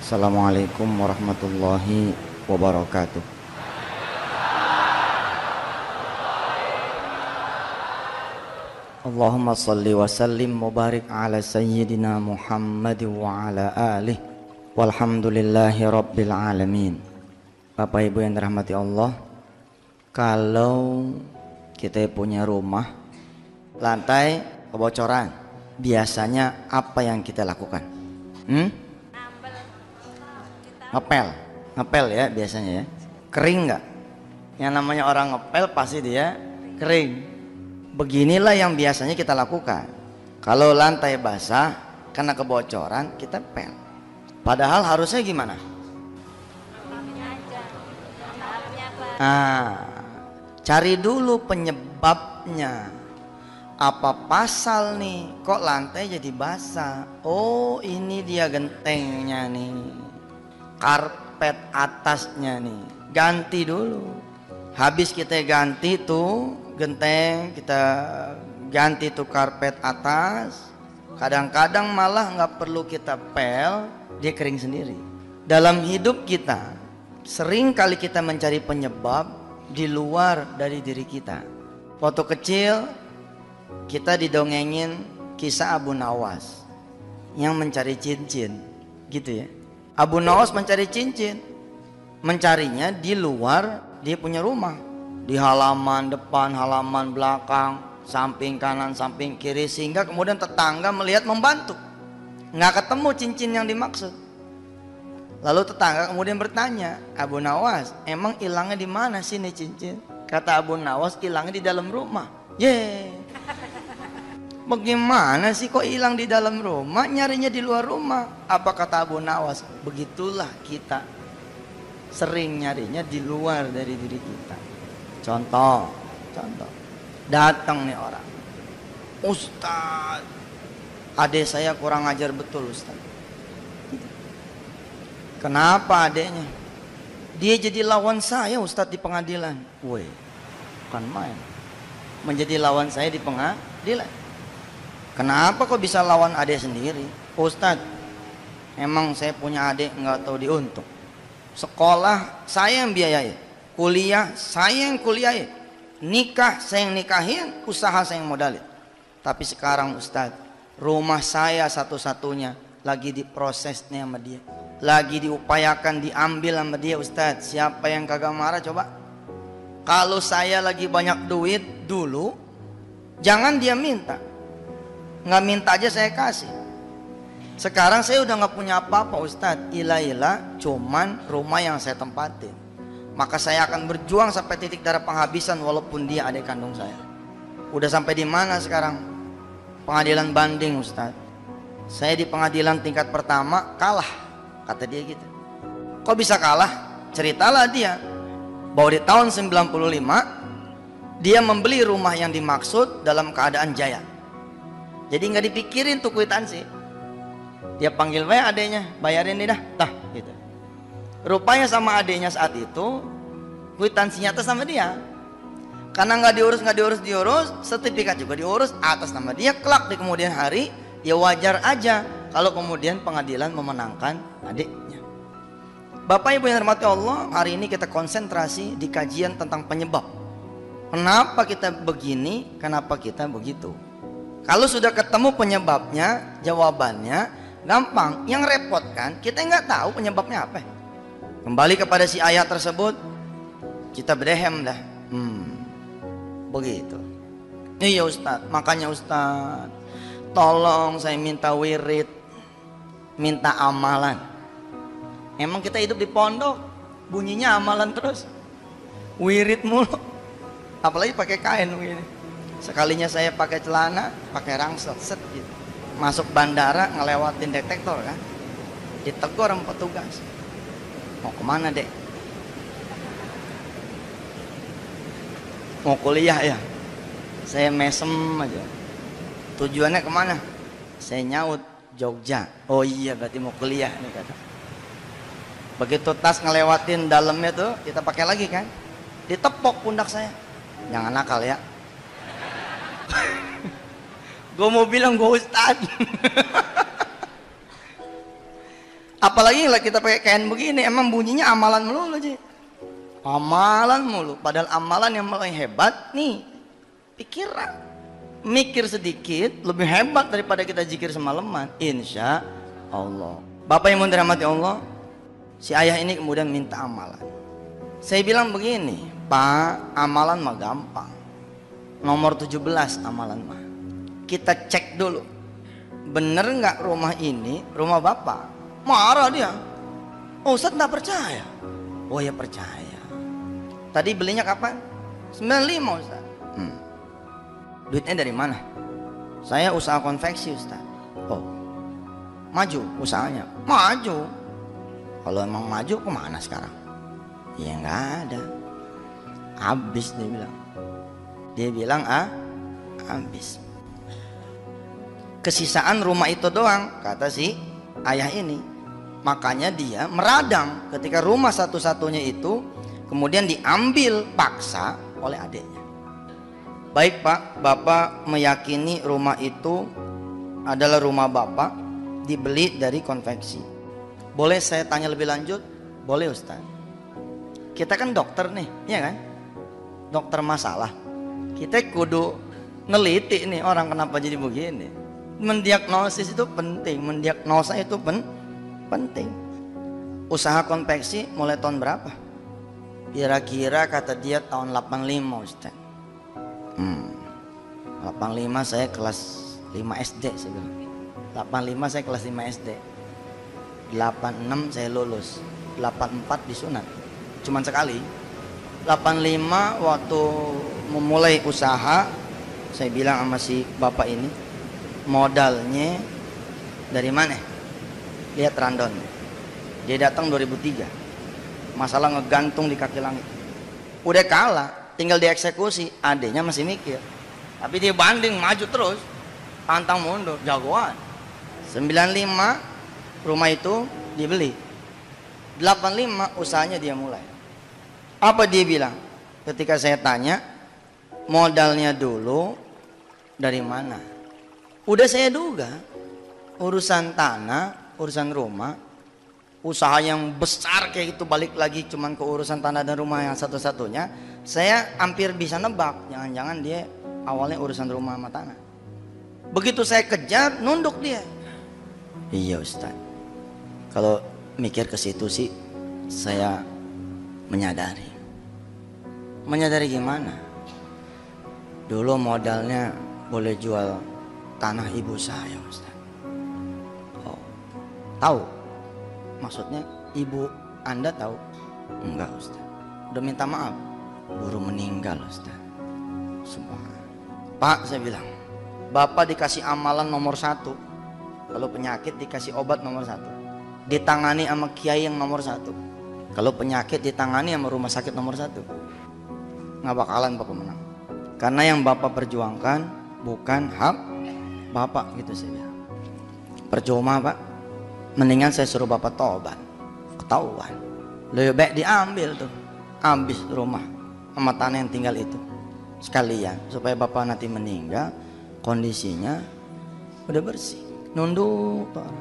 Assalamualaikum warahmatullahi wabarakatuh. Allahumma salli wa sallim mubarik ala sayyidina Muhammad wa ala alihi walhamdulillahi rabbil alamin. Bapak Ibu yang dirahmati Allah, kalau kita punya rumah lantai kebocoran, biasanya apa yang kita lakukan? Ngepel ya biasanya ya. Kering nggak? Yang namanya orang ngepel pasti dia kering. Beginilah yang biasanya kita lakukan. Kalau lantai basah karena kebocoran, kita pel. Padahal harusnya gimana? Cari dulu penyebabnya. Apa pasal nih? Kok lantai jadi basah? Oh, ini dia gentengnya nih. Karpet atasnya nih, ganti dulu. Habis kita ganti tuh genteng, kita ganti tuh karpet atas. Kadang-kadang malah nggak perlu kita pel, dia kering sendiri. Dalam hidup kita sering kali kita mencari penyebab di luar dari diri kita. Waktu kecil kita didongengin kisah Abu Nawas yang mencari cincin, gitu ya. Abu Nawas mencari cincin, mencarinya di luar dia punya rumah, di halaman depan, halaman belakang, samping kanan, samping kiri, sehingga kemudian tetangga melihat membantu. Nggak ketemu cincin yang dimaksud. Lalu tetangga kemudian bertanya, Abu Nawas, emang hilangnya di mana sih nih cincin? Kata Abu Nawas, hilangnya di dalam rumah. Bagaimana sih kok hilang di dalam rumah, nyarinya di luar rumah? Apa kata Abu Nawas? Begitulah kita sering nyarinya di luar dari diri kita. Contoh, datang nih orang, Ustaz, adik saya kurang ajar betul Ustaz. Kenapa adiknya? Dia jadi lawan saya Ustaz di pengadilan. Woi, bukan main. Menjadi lawan saya di pengadilan. Kenapa kok bisa lawan adik sendiri? Ustadz, emang saya punya adik nggak tahu diuntung. Sekolah saya yang biayain, kuliah saya yang kuliahin, nikah saya yang nikahin, usaha saya yang modalin. Tapi sekarang Ustadz, rumah saya satu-satunya lagi diproses nih sama dia, lagi diupayakan diambil sama dia. Ustadz, siapa yang kagak marah coba? Kalau saya lagi banyak duit dulu, jangan dia minta. Nggak minta aja saya kasih. Sekarang saya udah nggak punya apa-apa Ustadz, ilah cuman rumah yang saya tempatin. Maka saya akan berjuang sampai titik darah penghabisan walaupun dia adik kandung saya. Udah sampai di mana sekarang? Pengadilan banding Ustadz. Saya di pengadilan tingkat pertama kalah, kata dia gitu. Kok bisa kalah? Ceritalah dia bahwa di tahun 95 dia membeli rumah yang dimaksud dalam keadaan jaya. Jadi nggak dipikirin tuh kwitansi. Dia panggil adeknya, bayarin nih dah, gitu. Rupanya sama adeknya saat itu kwitansinya atas sama dia. Karena nggak diurus, sertifikat juga diurus atas nama dia. Kelak di kemudian hari, ya wajar aja kalau kemudian pengadilan memenangkan adiknya. Bapak Ibu yang dirahmati Allah, hari ini kita konsentrasi di kajian tentang penyebab. Kenapa kita begini, kenapa kita begitu. Kalau sudah ketemu penyebabnya, jawabannya gampang. Yang repot kan, kita nggak tahu penyebabnya apa. Kembali kepada si ayat tersebut, kita berdehem dah. Begitu. Iya Ustaz, makanya Ustaz, tolong saya minta wirid, minta amalan. Emang kita hidup di pondok, bunyinya amalan terus, wirid mulu. Apalagi pakai kain begini. Sekalinya saya pakai celana, pakai rangsel, set gitu. Masuk bandara ngelewatin detektor kan, ditegur sama petugas. Mau kemana dek? Mau kuliah ya? Saya mesem aja. Tujuannya kemana? Saya nyaut Jogja. Oh iya berarti mau kuliah nih kata. Begitu tas ngelewatin dalamnya tuh, kita pakai lagi kan, ditepok pundak saya. Jangan nakal ya. Gue mau bilang gue ustad. Apalagi lah kita pakai kain begini, emang bunyinya amalan melulu aja. Amalan mulu. Padahal amalan yang paling hebat nih pikiran. Mikir sedikit lebih hebat daripada kita zikir semalaman. Insya Allah. Bapak yang mau dirahmati Allah, si ayah ini kemudian minta amalan. Saya bilang begini, Pak, amalan mah gampang. Nomor 17 amalan mah. Kita cek dulu. Bener nggak rumah ini rumah Bapak? Marah dia. Oh, Ustaz nggak percaya. Oh ya percaya. Tadi belinya kapan? 95 Ustaz. Duitnya dari mana? Saya usaha konveksi Ustaz. Oh, maju usahanya? Maju. Kalau emang maju kemana sekarang? Ya nggak ada. Habis dia bilang. Dia bilang habis. Kesisaan rumah itu doang, kata si ayah ini. Makanya dia meradang ketika rumah satu-satunya itu kemudian diambil paksa oleh adiknya. Baik Pak, Bapak meyakini rumah itu adalah rumah Bapak, dibeli dari konveksi. Boleh saya tanya lebih lanjut? Boleh Ustaz. Kita kan dokter nih, ya kan? Dokter masalah. Kita kudu neliti nih orang kenapa jadi begini. Mendiagnosis itu penting, mendiagnosa itu penting. Usaha konveksi mulai tahun berapa? Kira-kira kata dia tahun 85 Ustaz. 85 saya kelas 5 SD saya bilang. 85 saya kelas 5 SD. 86 saya lulus. 84 disunat. Cuman sekali. 85 waktu memulai usaha, saya bilang sama si bapak ini, modalnya dari mana? Lihat randon. Dia datang 2003. Masalah ngegantung di kaki langit. Udah kalah, tinggal dieksekusi. Adenya masih mikir. Tapi dia banding maju terus. Pantang mundur, jagoan. 95 rumah itu dibeli. 85 usahanya dia mulai. Apa dia bilang? Ketika saya tanya, modalnya dulu dari mana? Udah saya duga, urusan tanah, urusan rumah, usaha yang besar kayak itu balik lagi cuman ke urusan tanah dan rumah yang satu-satunya, saya hampir bisa nebak, jangan-jangan dia awalnya urusan rumah sama tanah. Begitu saya kejar, nunduk dia. Iya Ustaz, kalau mikir ke situ sih saya menyadari. Menyadari gimana? Dulu modalnya boleh jual tanah ibu saya Ustaz. Oh, tahu? Maksudnya ibu Anda tahu? Enggak Ustaz. Udah minta maaf. Baru meninggal Ustaz. Subhanallah. Pak, saya bilang, Bapak dikasih amalan nomor 1. Kalau penyakit dikasih obat nomor 1. Ditangani sama kiai yang nomor 1. Kalau penyakit ditangani sama rumah sakit nomor 1. Nggak bakalan Bapak menang. Karena yang Bapak perjuangkan bukan hak Bapak, gitu saya bilang. Percuma Pak. Mendingan saya suruh Bapak tobat. Ketahuan. Lebih baik diambil tuh. Habis rumah sama tanah yang tinggal itu. Sekalian. Supaya Bapak nanti meninggal kondisinya udah bersih. Nunduk Pak.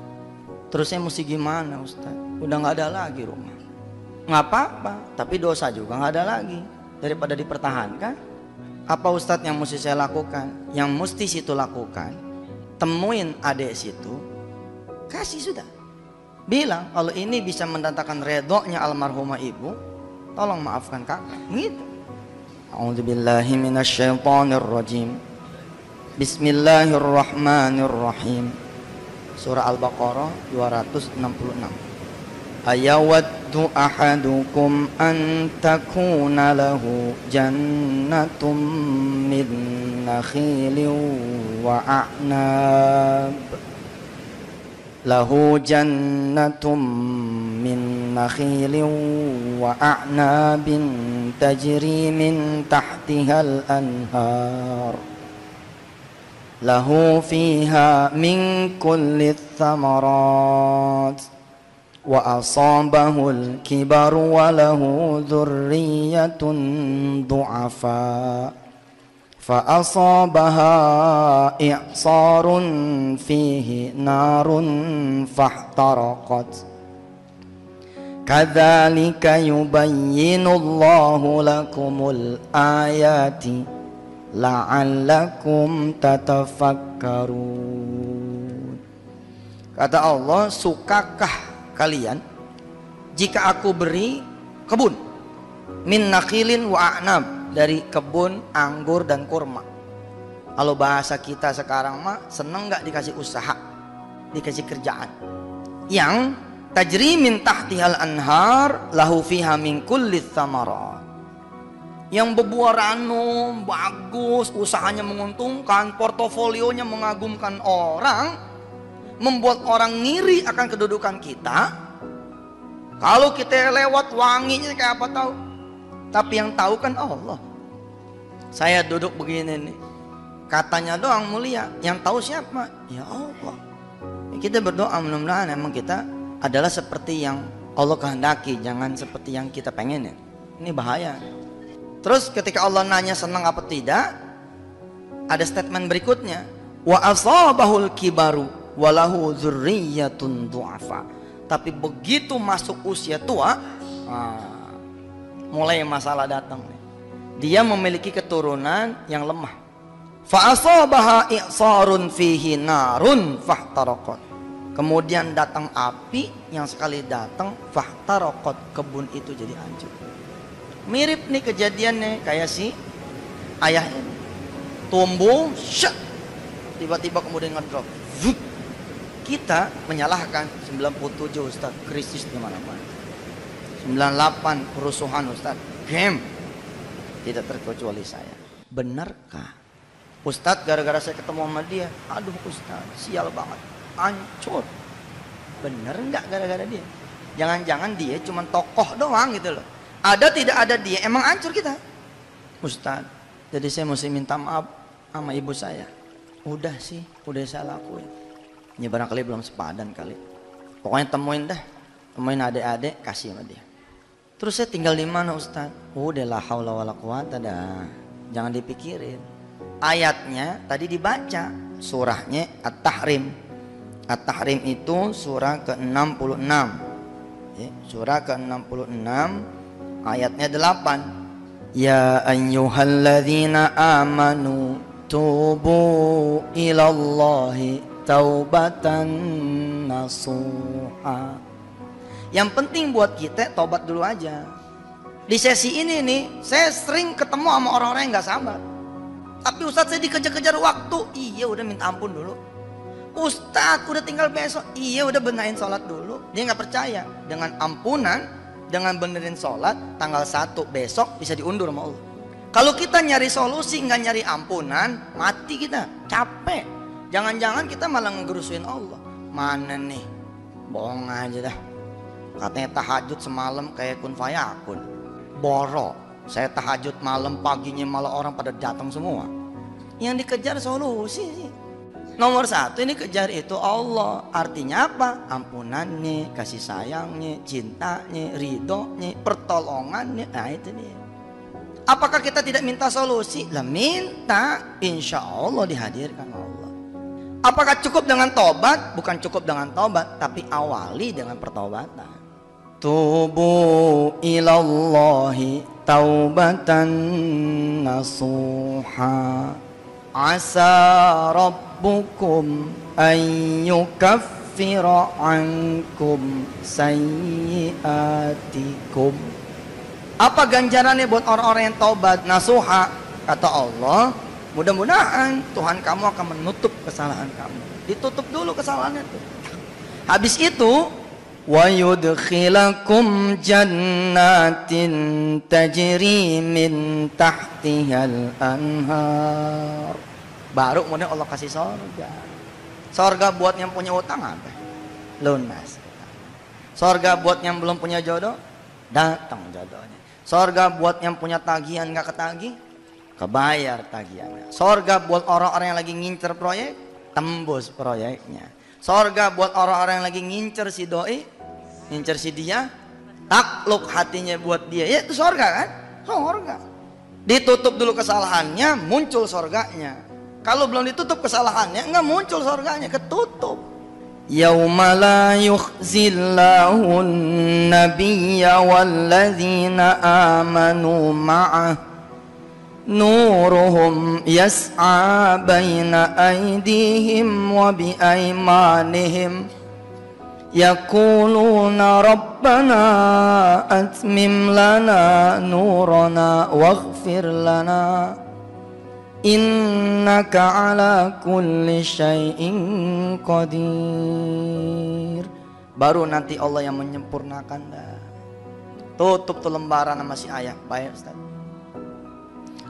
Terus saya mesti gimana Ustaz? Udah nggak ada lagi rumah. Nggak apa-apa. Tapi dosa juga nggak ada lagi. Daripada dipertahankan, apa Ustadz yang mesti saya lakukan? Yang mesti situ lakukan, temuin adik situ, kasih sudah. Bilang kalau ini bisa mendatangkan redhonya almarhumah ibu, tolong maafkan kakak. Gitu. A'udzubillahi minasyaitonirrajim. Bismillahirrahmanirrahim. Surah Al-Baqarah 266. Ayawaddu ahadukum an takuna lahu jannatum min nakhilin wa a'nab. Lahu jannatum min nakhilin wa a'nabin tajri min tahtihal anhar. Lahu fiha min kulli thamarat. وأصابه الكبر وله ذرية ضعفاء فأصابها إعصار فيه نار فاحترقت Kadzalika yubayyinullahu lakumul ayati la'allakum tatafakkarun. Kata Allah, sukakah kalian jika aku beri kebun min nakhilin wa a'nab, dari kebun anggur dan kurma. Kalau bahasa kita sekarang mah, seneng nggak dikasih usaha, dikasih kerjaan yang tajri min tahtihal anhar lahu fiha min kulli thamarat, yang berbuah ranum bagus, usahanya menguntungkan, portofolionya mengagumkan orang, membuat orang ngiri akan kedudukan kita. Kalau kita lewat wanginya kayak apa tahu, tapi yang tahu kan Allah. Saya duduk begini nih, katanya doang mulia, yang tahu siapa? Ya Allah. Kita berdoa mudah-mudahan emang kita adalah seperti yang Allah kehendaki, jangan seperti yang kita pengen ya. Ini bahaya. Terus ketika Allah nanya senang apa tidak, ada statement berikutnya, wa asabahul kibaru walahu dzurriyyatun du'afa. Tapi begitu masuk usia tua, mulai masalah datang. Dia memiliki keturunan yang lemah. Fa asabaha i'sarun fihi narun fahtaraqat. Kemudian datang api yang sekali datang fahtaraqat, kebun itu jadi hancur. Mirip nih kejadiannya kayak si ayah ini. Tumbuh, syak, tiba-tiba kemudian ngedrop. Kita menyalahkan 97 Ustaz, krisis di mana-mana. 98 kerusuhan Ustaz, game. Tidak terkecuali saya. Benarkah Ustaz gara-gara saya ketemu sama dia, aduh Ustaz, sial banget, hancur? Bener nggak gara-gara dia? Jangan-jangan dia cuma tokoh doang gitu loh. Ada tidak ada dia, emang hancur kita. Ustaz, jadi saya mesti minta maaf sama ibu saya. Udah sih, udah saya lakuin. Ini barangkali belum sepadan kali. Pokoknya temuin dah, temuin adik-adik, kasih sama dia. Terus saya tinggal di mana Ustaz? Udah la haula wala quwata dah. Jangan dipikirin. Ayatnya tadi dibaca, surahnya At-Tahrim. At-Tahrim itu surah ke-66. Ya, surah ke-66 ayatnya 8. Ya ayyuhalladzina amanu tubu ilallahi taubatan nasuha. Yang penting buat kita tobat dulu aja. Di sesi ini nih, saya sering ketemu sama orang-orang yang gak sabar. Tapi Ustadz saya dikejar-kejar waktu. Iya udah minta ampun dulu. Ustadz udah tinggal besok. Iya udah benahin sholat dulu. Dia gak percaya. Dengan ampunan, dengan benerin sholat, tanggal 1 besok bisa diundur sama Allah. Kalau kita nyari solusi gak nyari ampunan, mati kita, capek. Jangan-jangan kita malah ngegerusuin Allah. Mana nih, bohong aja dah. Katanya tahajud semalam kayak kun fayakun. Borok. Saya tahajud malam, paginya malah orang pada datang semua. Yang dikejar solusi sih. Nomor 1 ini kejar itu Allah. Artinya apa? Ampunannya, kasih sayangnya, cintanya, ridhonya, pertolongannya. Nah itu dia. Apakah kita tidak minta solusi? Lah minta, insya Allah dihadirkan Allah. Apakah cukup dengan tobat? Bukan cukup dengan tobat, tapi awali dengan pertobatan. Tubu ilallahi taubatan nasuha. Asa rabbukum an yukaffira ankum sayyiatikum. Apa ganjarannya buat orang-orang yang taubat nasuha? Kata Allah, mudah-mudahan Tuhan kamu akan menutup kesalahan kamu. Ditutup dulu kesalahannya tuh. Habis itu wa yudkhilakum jannatin tajri min tahtihal anhar. Baru kemudian Allah kasih surga. Surga buat yang punya utang apa? Lunas. Surga buat yang belum punya jodoh, datang jodohnya. Surga buat yang punya tagihan gak ketagih, kebayar tagihannya. Surga buat orang-orang yang lagi ngincer proyek, tembus proyeknya. Surga buat orang-orang yang lagi ngincer si doi, ngincer si dia, takluk hatinya buat dia. Ya itu surga kan? Surga. Ditutup dulu kesalahannya, muncul surganya. Kalau belum ditutup kesalahannya, nggak muncul surganya, ketutup. Yauma la yukhzillahun nabiyya walladzina amanu ma'ah nuruhum yas'a baina aydihim wa bi aymanihim yaquluna rabbana atmim lana nurana waghfir lana innaka ala kulli syai'in qadir. Baru nanti Allah yang menyempurnakan dah. Tutup tuh lembaran sama si ayah. Baik Ustaz,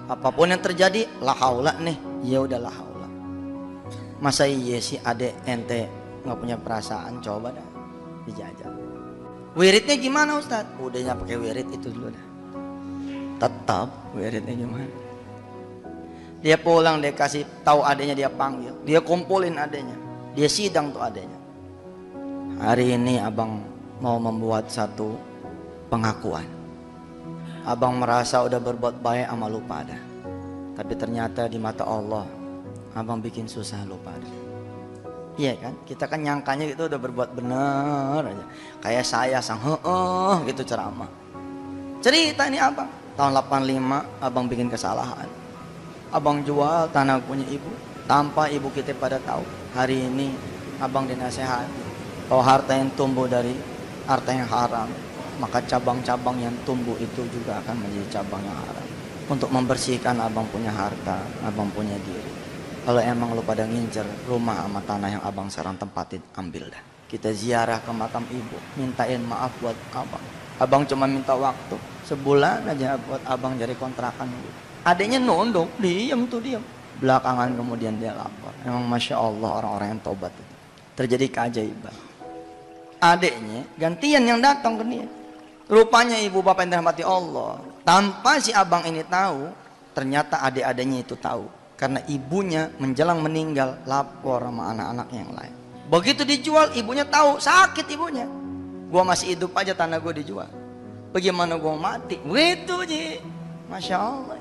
apapun yang terjadi la haula nih, ya udah la haula. Masa iya sih adek ente nggak punya perasaan, coba dah dijajal. Wiridnya gimana Ustaz? Udahnya pakai wirid itu dulu dah. Tetap wiridnya gimana? Dia pulang, dia kasih tahu adanya, dia panggil, dia kumpulin adanya, dia sidang tuh adanya. Hari ini abang mau membuat satu pengakuan. Abang merasa udah berbuat baik sama lu pada, tapi ternyata di mata Allah abang bikin susah lu pada. Iya kan? Kita kan nyangkanya gitu udah berbuat benar aja. Kayak saya sang gitu ceramah. Cerita ini abang, tahun 85 abang bikin kesalahan. Abang jual tanah punya ibu tanpa ibu kita pada tahu. Hari ini abang dinasehati bahwa harta yang tumbuh dari harta yang haram, maka cabang-cabang yang tumbuh itu juga akan menjadi cabang yang haram. Untuk membersihkan abang punya harta, abang punya diri. Kalau emang lu pada ngincer rumah sama tanah yang abang sekarang tempatin, ambil dah. Kita ziarah ke makam ibu, mintain maaf buat abang. Abang cuma minta waktu sebulan aja buat abang jadi kontrakan gitu. Adanya nunduk, diam. Belakangan kemudian dia lapor. Emang Masya Allah orang-orang yang tobat itu. Terjadi keajaiban. Adiknya gantian yang datang ke dia. Rupanya ibu bapak yang dirahmati Allah, tanpa si abang ini tahu, ternyata adik-adiknya itu tahu. Karena ibunya menjelang meninggal lapor sama anak-anak yang lain. Begitu dijual, ibunya tahu, sakit ibunya. Gua masih hidup aja tanah gua dijual. Bagaimana gua mati? Begitu Ji. Masya Allah.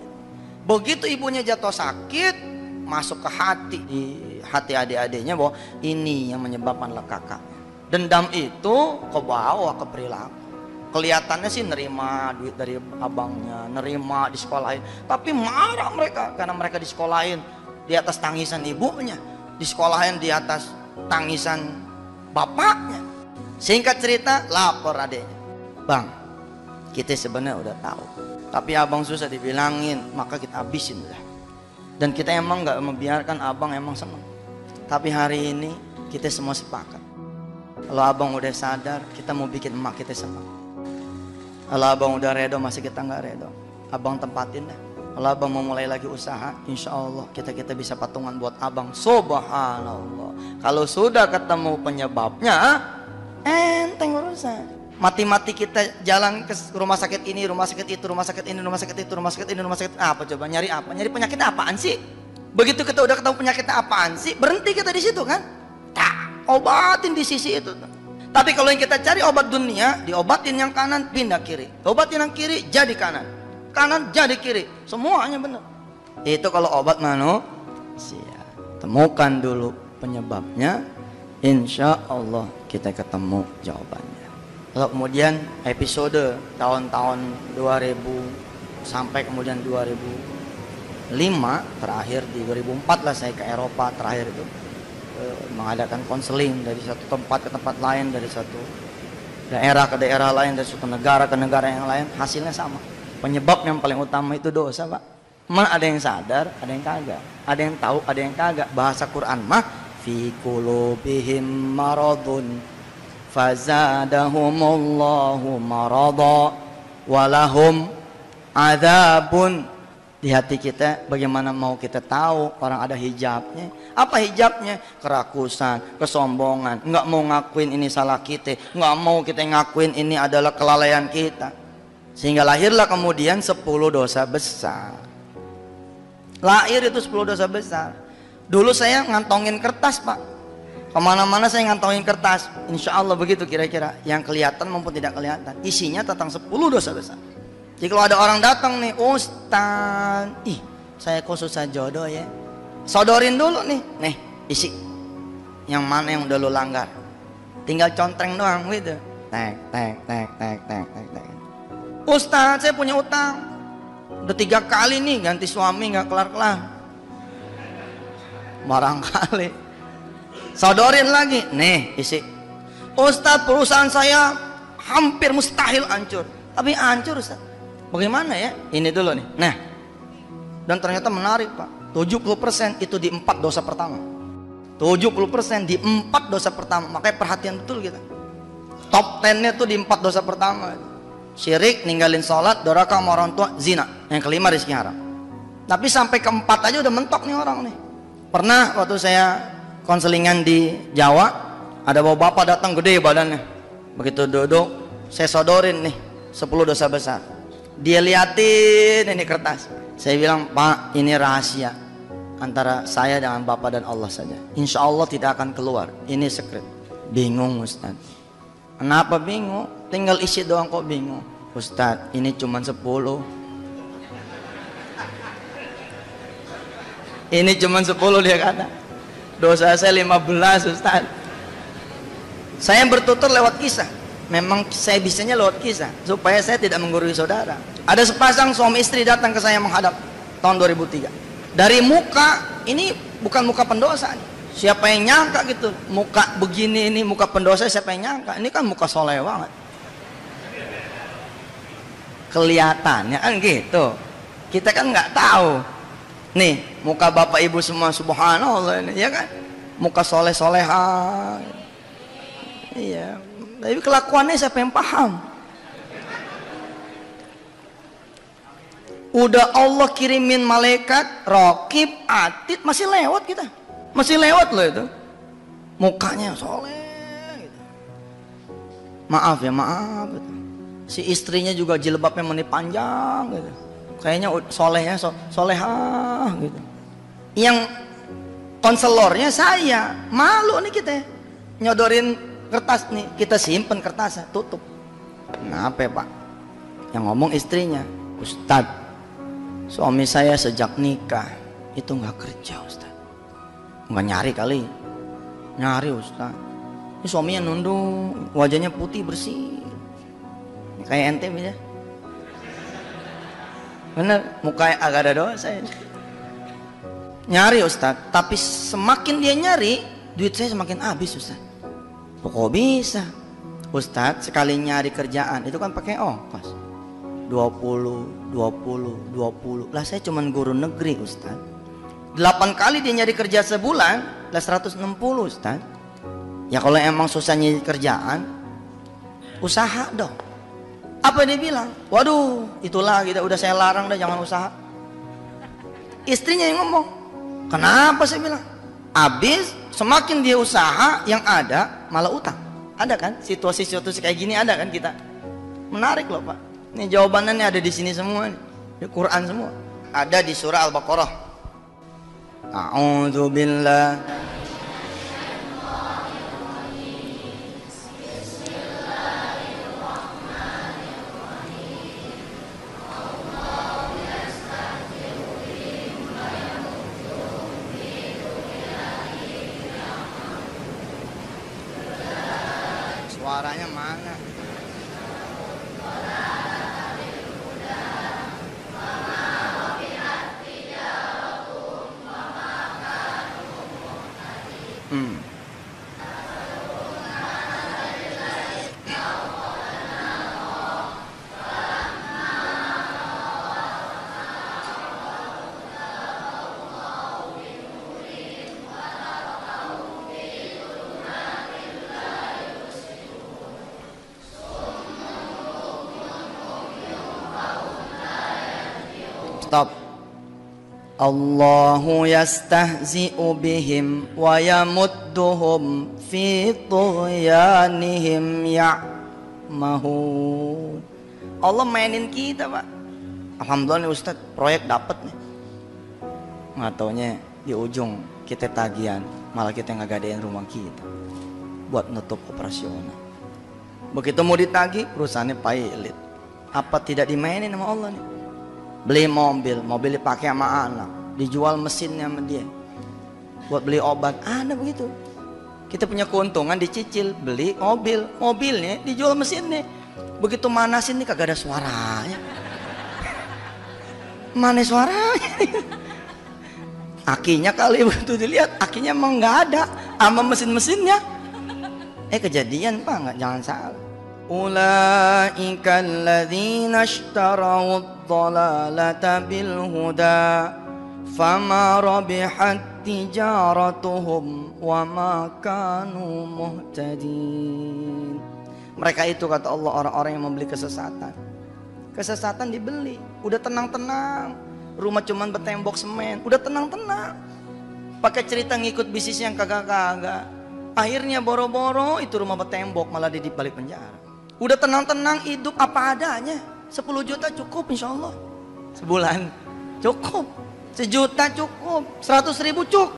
Begitu ibunya jatuh sakit, masuk ke hati, di hati adik-adiknya bahwa ini yang menyebabkan lekaka. Dendam itu ke bawah ke perilaku. Kelihatannya sih nerima duit dari abangnya, nerima di sekolahin, tapi marah mereka karena mereka di sekolahin di atas tangisan ibunya, di sekolahin di atas tangisan bapaknya. Singkat cerita, lapor adiknya, bang, kita sebenarnya udah tahu, tapi abang susah dibilangin, maka kita habisin udah. Dan kita emang nggak membiarkan abang emang seneng. Tapi hari ini kita semua sepakat. Kalau abang udah sadar, kita mau bikin emak kita seneng. Kalau abang udah redo, masih kita nggak redo, abang tempatin dah. Kalau abang mau mulai lagi usaha, insya Allah kita bisa patungan buat abang. Subhanallah. Kalau sudah ketemu penyebabnya, enteng urusan. Mati-mati kita jalan ke rumah sakit ini, rumah sakit itu, rumah sakit ini, rumah sakit itu, rumah sakit ini, rumah sakit apa coba? Nyari apa? Nyari penyakit apaan sih? Begitu kita udah ketemu penyakit apaan sih, berhenti kita di situ kan? Tak, obatin di sisi itu. Tapi kalau yang kita cari obat dunia, diobatin yang kanan, pindah kiri. Obatin yang kiri, jadi kanan. Kanan jadi kiri. Semuanya benar. Itu kalau obat manusia. Temukan dulu penyebabnya, insya Allah kita ketemu jawabannya. Kalau kemudian episode tahun-tahun 2000 sampai kemudian 2005, terakhir di 2004 lah saya ke Eropa terakhir itu. Mengadakan konseling dari satu tempat ke tempat lain, dari satu daerah ke daerah lain, dari satu negara ke negara yang lain, hasilnya sama. Penyebab yang paling utama itu dosa, Pak. Mana ada yang sadar, ada yang kagak, ada yang tahu, ada yang kagak. Bahasa Quran mah fi qulubihim maradun fazadahumullahu marada walahum adzabun. Di hati kita, bagaimana mau kita tahu orang ada hijabnya? Apa hijabnya? Kerakusan, kesombongan, nggak mau ngakuin ini salah kita, nggak mau kita ngakuin ini adalah kelalaian kita. Sehingga lahirlah kemudian 10 dosa besar. Lahir itu 10 dosa besar. Dulu saya ngantongin kertas, Pak. Kemana-mana saya ngantongin kertas. Insya Allah begitu kira-kira. Yang kelihatan maupun tidak kelihatan. Isinya tentang 10 dosa besar. Jadi kalau ada orang datang nih, Ustaz, saya kok susah jodoh ya. Sodorin dulu nih isi yang mana yang udah lo langgar. tinggal contreng doang gitu. Tek tek tek tek tek tek tek. Ustaz, saya punya utang. Udah 3 kali nih ganti suami nggak kelar-kelar. Barangkali sodorin lagi, nih isi. Ustaz, perusahaan saya hampir mustahil hancur. Tapi hancur Ustaz. Bagaimana ya? Ini dulu nih. Nah, dan ternyata menarik Pak. 70% itu di 4 dosa pertama. 70% di 4 dosa pertama. Makanya perhatian betul kita. Top 10-nya tuh di 4 dosa pertama. Syirik, ninggalin sholat, doraka sama orang tua, zina. Yang kelima rezeki haram. Tapi sampai keempat aja udah mentok nih orang nih. Pernah waktu saya konselingan di Jawa, ada bapak datang gede badannya. Begitu duduk, saya sodorin nih 10 dosa besar. Dia liatin ini kertas. Saya bilang, Pak, ini rahasia antara saya dengan Bapak dan Allah saja. Insya Allah tidak akan keluar. Ini secret. Bingung Ustaz. Kenapa bingung? Tinggal isi doang kok bingung. Ustaz, ini cuma 10. Ini cuma 10 dia kata. Dosa saya 15 Ustaz. Saya bertutur lewat kisah. Memang saya bisanya lewat kisah supaya saya tidak menggurui saudara. Ada sepasang suami istri datang ke saya menghadap tahun 2003. Dari muka, ini bukan muka pendosa nih. Siapa yang nyangka gitu? Muka begini ini muka pendosa, siapa yang nyangka? Ini kan muka soleh banget. Kelihatannya kan gitu. Kita kan nggak tahu. Nih, muka bapak ibu semua subhanallah ini, ya kan? Muka soleh-soleha. Iya. Tapi kelakuannya siapa yang paham? Udah Allah kirimin malaikat, raqib, atid, masih lewat kita. Masih lewat loh itu. Mukanya soleh gitu. Maaf ya, maaf gitu. Si istrinya juga jilbabnya menit panjang gitu. Kayaknya solehnya solehah gitu. Yang konselornya saya, malu nih kita nyodorin kertas nih, kita simpen kertasnya, tutup. Kenapa ya Pak? Yang ngomong istrinya, Ustadz, suami saya sejak nikah itu nggak kerja Ustadz. Nggak nyari kali. Nyari Ustadz. Ini suaminya nunduk, wajahnya putih bersih, kayak ente bisa. Bener, mukanya agak ada dosa ini. Nyari Ustadz, tapi semakin dia nyari, duit saya semakin habis Ustadz. Kok bisa? Ustadz sekali nyari kerjaan itu kan pakai ongkos 20, 20, 20. Lah saya cuman guru negeri Ustadz. 8 kali dia nyari kerja sebulan lah 160 Ustadz. Ya kalau emang susah nyari kerjaan, usaha dong. Apa dia bilang? Waduh, itulah kita udah saya larang dah jangan usaha. Istrinya yang ngomong. Kenapa saya bilang? Habis semakin dia usaha yang ada malah utang. Ada kan situasi-situasi kayak gini, ada kan kita. Menarik loh Pak. Ini jawabannya ada di sini semua nih. Di Quran semua. Ada di surah Al-Baqarah. A'udzubillah. Suaranya mana? Stop. Allahu yastahzi'u bihim wa yamudduhum fi tughyanihim ya'mahun. Allah mainin kita Pak. Alhamdulillah nih Ustadz, proyek dapat nih. Nggak taunya di ujung kita tagihan, malah kita ngagadein rumah kita buat nutup operasional. Begitu mau ditagih, perusahaannya pailit. Apa tidak dimainin sama Allah nih? Beli mobil dipakai sama anak, dijual mesinnya sama dia buat beli obat, ada begitu. Kita punya keuntungan dicicil, beli mobil, mobilnya dijual mesinnya. Begitu manasin nih kagak ada suaranya. Mana suaranya? Akinya kali begitu dilihat, akinya emang nggak ada, sama mesin-mesinnya. Kejadian Pak, nggak, jangan salah. Ulaika alladzina ishtarau ad-dhalalata bil huda fama rabihat tijaratuhum wa ma kanu muhtadin. Mereka itu, kata Allah, orang-orang yang membeli kesesatan. Kesesatan dibeli, udah tenang-tenang, rumah cuman bertembok semen, udah tenang-tenang, pakai cerita ngikut bisnis yang kagak-kagak. Akhirnya boro-boro itu rumah bertembok malah di balik penjara. Udah tenang-tenang hidup apa adanya, 10 juta cukup insya Allah sebulan, cukup 1 juta cukup, 100.000 cukup.